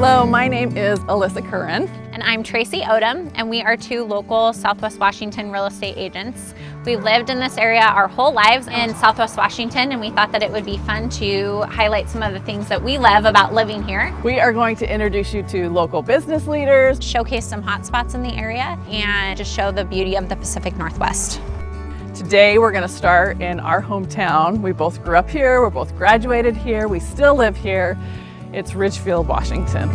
Hello, my name is Alyssa Curran. And I'm Traci Odem, and we are two local Southwest Washington real estate agents. We've lived in this area our whole lives in Southwest Washington, and we thought that it would be fun to highlight some of the things that we love about living here. We are going to introduce you to local business leaders, Showcase some hot spots in the area, and just show the beauty of the Pacific Northwest. Today we're going to start in our hometown. We both grew up here, we're both graduated here, we still live here. It's Ridgefield, Washington.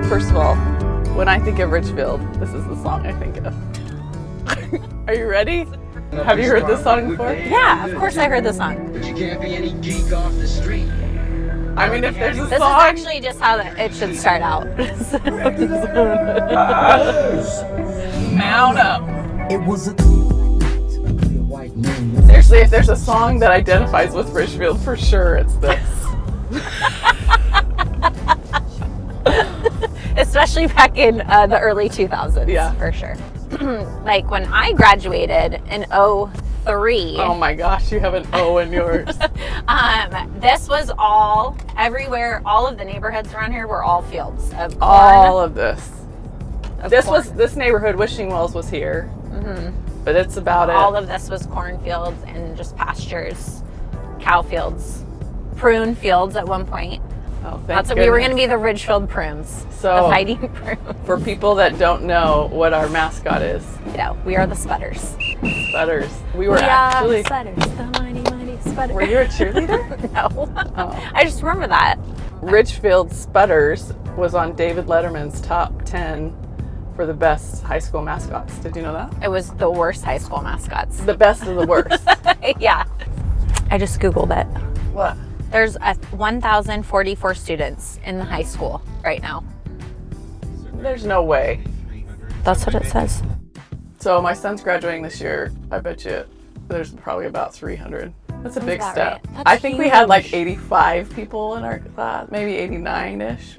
First of all, when I think of Ridgefield, this is the song I think of. Are you ready? Have you heard this song before? Yeah, of course I heard this song. But you can't be any geek off the street. I mean, if there's a This song... is actually just how it should start out. Mount up. It was a white moon. Seriously, if there's a song that identifies with Ridgefield, for sure it's this. Especially back in the early 2000s, Yeah. for sure. Like when I graduated in 03. Oh my gosh, you have an O in yours. This was all, everywhere, all of the neighborhoods around here were all fields of corn. All of this. corn. This neighborhood, Wishing Wells, was here. But it's about it. All of this was cornfields and just pastures, cow fields, prune fields at one point. Oh, thank That's what we were going to goodness. be, the Ridgefield prunes, So- the fighting prunes. For people that don't know what our mascot is, You know, we are the Spudders. Spudders. We were We are actually... the Spudders, the mighty, mighty Spudders. Were you a cheerleader? No. Oh. I just remember that. Ridgefield Spudders was on David Letterman's top 10 for the best high school mascots. Did you know that? It was the worst high school mascots. The best of the worst. Yeah. I just Googled it. What? There's 1,044 students in the high school right now. There's no way. That's what it says. So my son's graduating this year. I bet you there's probably about 300. That's a big about step. right. That's I think we had like huge. 85 people in our class, maybe 89-ish.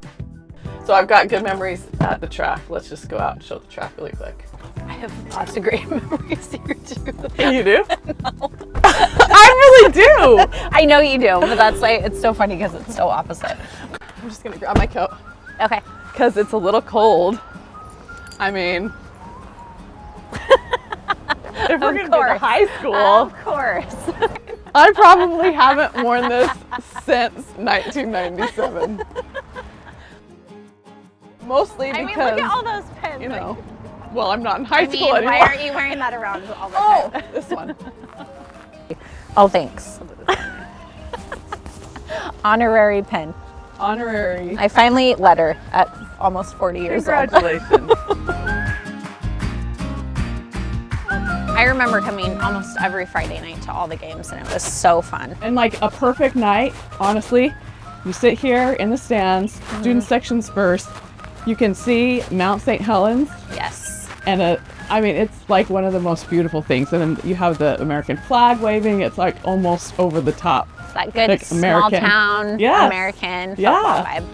So I've got good memories at the track. Let's just go out and show the track really quick. I have lots of great memories here too. You do? No. I really do. I know you do, but that's like, it's so funny because it's so opposite. I'm just gonna grab my coat Okay. because it's a little cold. I mean, if we're gonna be in high school, Of course. I probably haven't worn this since 1997. Mostly I because, mean, look at all those pins. you know, well, I'm not in high I school mean, anymore. why aren't you wearing that around all the Oh, time? this one. Oh, thanks. Honorary pin. Honorary. I finally let her at almost 40 years old. Congratulations. I remember coming almost every Friday night to all the games, and it was so fun. And like a perfect night, honestly, you sit here in the stands, student sections first, you can see Mount St. Helens, Yes. and I mean, it's like one of the most beautiful things. And then you have the American flag waving. It's like almost over the top. It's that good Like small American. town, Yes. American football Yeah. vibe.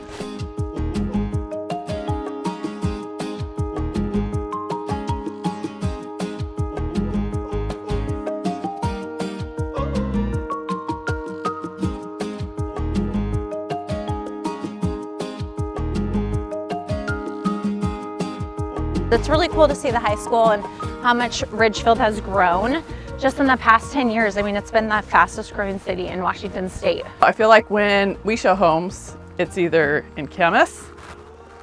It's really cool to see the high school and how much Ridgefield has grown just in the past 10 years. I mean, it's been the fastest growing city in Washington State. I feel like when we show homes, it's either in Camas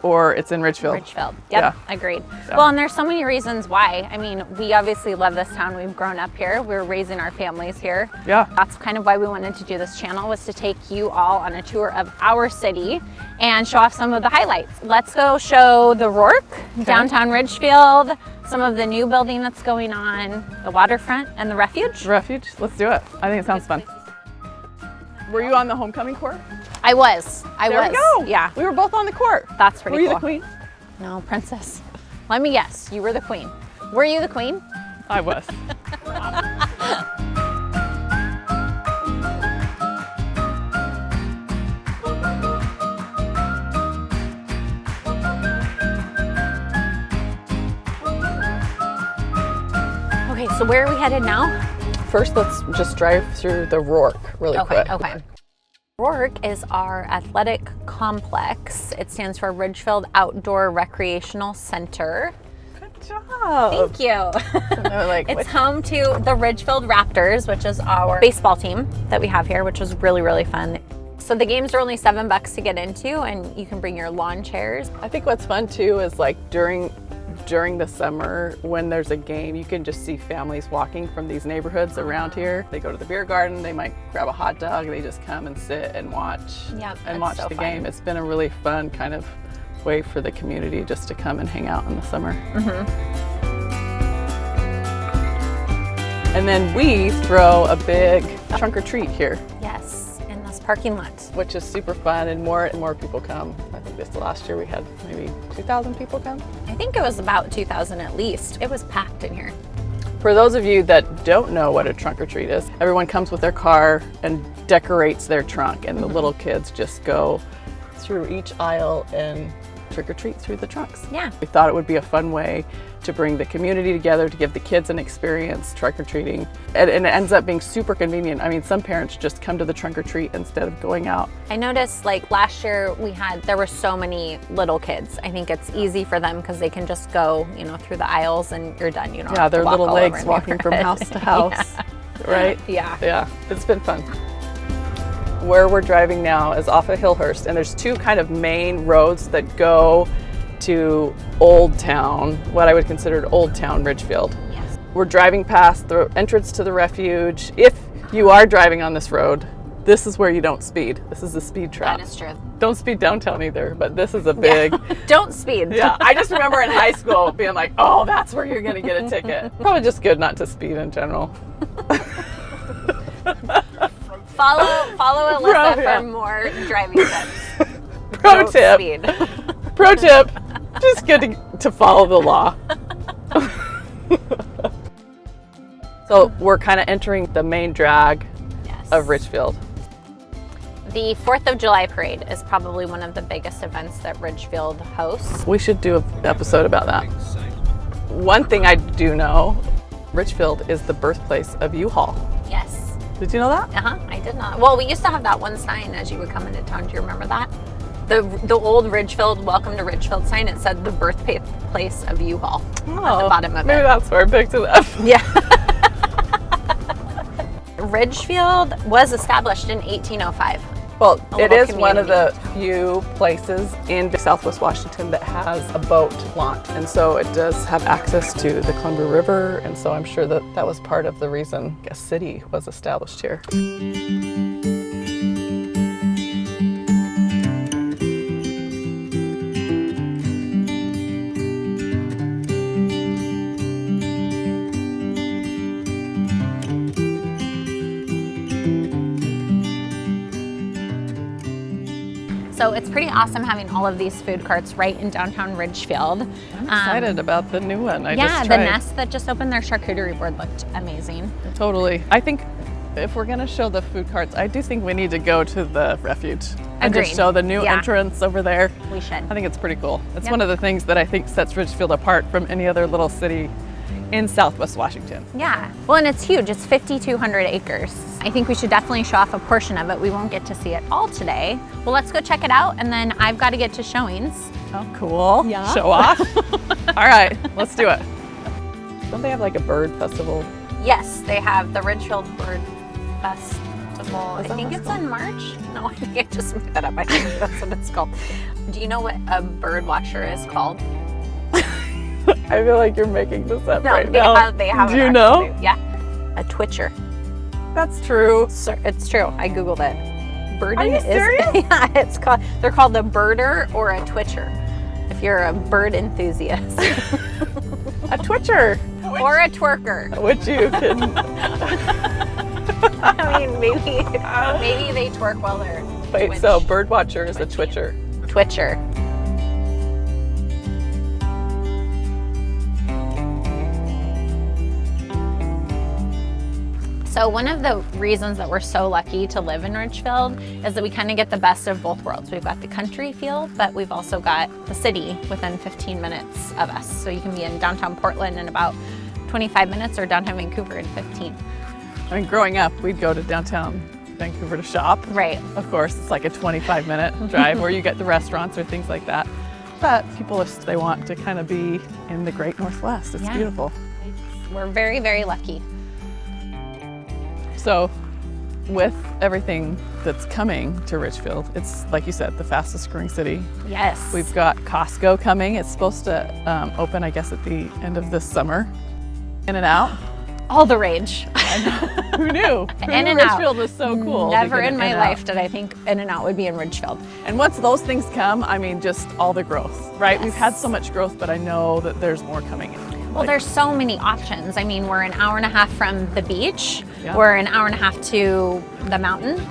or it's in Ridgefield. Ridgefield. Yep, Yeah. agreed. Yeah. Well, and there's so many reasons why. I mean, we obviously love this town. We've grown up here. We're raising our families here. Yeah. That's kind of why we wanted to do this channel, was to take you all on a tour of our city and show off some of the highlights. Let's go show the RORC, downtown Ridgefield, some of the new building that's going on, the waterfront, and the Refuge. Refuge. Let's do it. I think it sounds fun. Were you on the homecoming court? I was. There we go. Yeah, We were both on the court. that's pretty Were you cool. the queen? No, princess. Let me guess, you were the queen. Were you the queen? I was. Okay, so where are we headed now? First, let's just drive through the RORC really quick. Okay. RORC is our athletic complex. It stands for Ridgefield Outdoor Recreational Center. Good job. Thank you. Like, It's home to the Ridgefield Raptors, which is our baseball team that we have here, which was really, really fun. So the games are only $7 to get into, and you can bring your lawn chairs. I think what's fun too is like during the summer when there's a game, you can just see families walking from these neighborhoods around here. They go to the beer garden, they might grab a hot dog, they just come and sit and watch the game. It's been a really fun kind of way for the community just to come and hang out in the summer. And then we throw a big trunk or treat here. Yes, in this parking lot. Which is super fun, and more people come. I think this last year we had maybe 2,000 people come. I think it was about 2,000 at least. It was packed in here. For those of you that don't know what a trunk or treat is, everyone comes with their car and decorates their trunk, and the little kids just go through each aisle and trick or treat through the trunks. Yeah. We thought it would be a fun way to bring the community together, to give the kids an experience trick or treating. And it ends up being super convenient. I mean, some parents just come to the trunk or treat instead of going out. I noticed like last year there were so many little kids. I think it's easy for them because they can just go, through the aisles and you're done. Yeah, their little legs walking from house to house, right? Yeah. Yeah, it's been fun. Where we're driving now is off of Hillhurst, and there's two kind of main roads that go to Old Town, what I would consider Old Town Ridgefield. Yes. We're driving past the entrance to the Refuge. If you are driving on this road, this is where you don't speed. This is a speed trap. That is true. Don't speed downtown either, but this is a big... Don't speed. Yeah, I just remember in high school being like, oh, that's where you're gonna get a ticket. Probably just good not to speed in general. Follow Alyssa for more driving tips. Pro tip, just good to follow the law. So we're kind of entering the main drag of Ridgefield. The 4th of July parade is probably one of the biggest events that Ridgefield hosts. We should do an episode about that. One thing I do know, Ridgefield is the birthplace of U-Haul. Yes. Did you know that? I did not. Well, we used to have that one sign as you would come into town. Do you remember that? The old Ridgefield, welcome to Ridgefield sign, it said the birthplace of U-Haul at the bottom of it. Maybe that's where I picked it up. Yeah. Ridgefield was established in 1805. Well, it is community. one of the few places in Southwest Washington that has a boat launch. And so it does have access to the Columbia River. And so I'm sure that was part of the reason a city was established here. So it's pretty awesome having all of these food carts right in downtown Ridgefield. I'm excited about the new one. The Nest that just opened their charcuterie board looked amazing. Totally. I think if we're going to show the food carts, I do think we need to go to the Refuge and just show the new entrance over there. We should. I think it's pretty cool. It's one of the things that I think sets Ridgefield apart from any other little city in Southwest Washington. Yeah, well, and it's huge. It's 5,200 acres. I think we should definitely show off a portion of it. We won't get to see it all today. Well, let's go check it out, and then I've got to get to showings. Oh, cool. Yeah. Show off. All right, let's do it. Don't they have like a bird festival? Yes, they have the Ridgefield Bird Festival. I think it's in March. No, I think I just made that up. I think that's what it's called. Do you know what a bird watcher is called? I feel like you're making this up right now. now. They have Do you know? Yeah, a twitcher. That's true. It's true. I googled it. Birding Are you serious? Yeah, it's called. They're called a birder or a twitcher. If you're a bird enthusiast. A twitcher. Or a twerker. Which you can. I mean, maybe they twerk while they're. Wait, so bird watcher is a twitcher. Twitcher. So one of the reasons that we're so lucky to live in Ridgefield is that we kind of get the best of both worlds. We've got the country feel, but we've also got the city within 15 minutes of us. So you can be in downtown Portland in about 25 minutes or downtown Vancouver in 15. I mean, growing up, we'd go to downtown Vancouver to shop. Right. Of course, it's like a 25-minute drive where you get the restaurants or things like that. But people, if they want to kind of be in the Great Northwest, it's beautiful. We're very, very lucky. So with everything that's coming to Ridgefield, it's like you said, the fastest growing city. Yes. We've got Costco coming. It's supposed to open, I guess, at the end of this summer. In-N-Out. All the rage. Who knew? Who knew Ridgefield was so cool? Never in my life did I think In-N-Out would be in Ridgefield. And once those things come, I mean, just all the growth, right? Yes. We've had so much growth, but I know that there's more coming in. Well, there's so many options. I mean, we're an hour and a half from the beach. Yeah. We're an hour and a half to the mountain.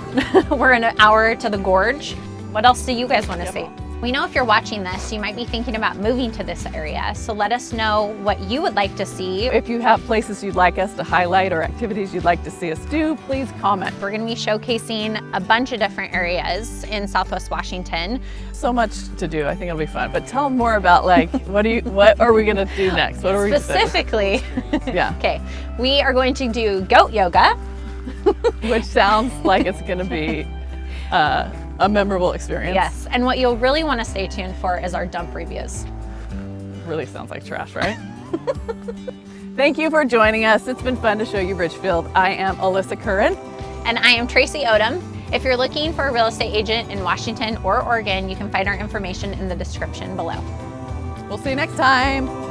We're an hour to the gorge. What else do you guys want to see? We know if you're watching this, you might be thinking about moving to this area. So let us know what you would like to see. If you have places you'd like us to highlight or activities you'd like to see us do, please comment. We're going to be showcasing a bunch of different areas in Southwest Washington. So much to do. I think it'll be fun. But tell them more about like what are we going to do next? What are we Specifically, Yeah. Okay, we are going to do goat yoga. Which sounds like it's going to be a memorable experience. Yes, and what you'll really want to stay tuned for is our dump reviews. Really sounds like trash, right? Thank you for joining us. It's been fun to show you Ridgefield. I am Alyssa Curran. And I am Traci Odem. If you're looking for a real estate agent in Washington or Oregon, you can find our information in the description below. We'll see you next time.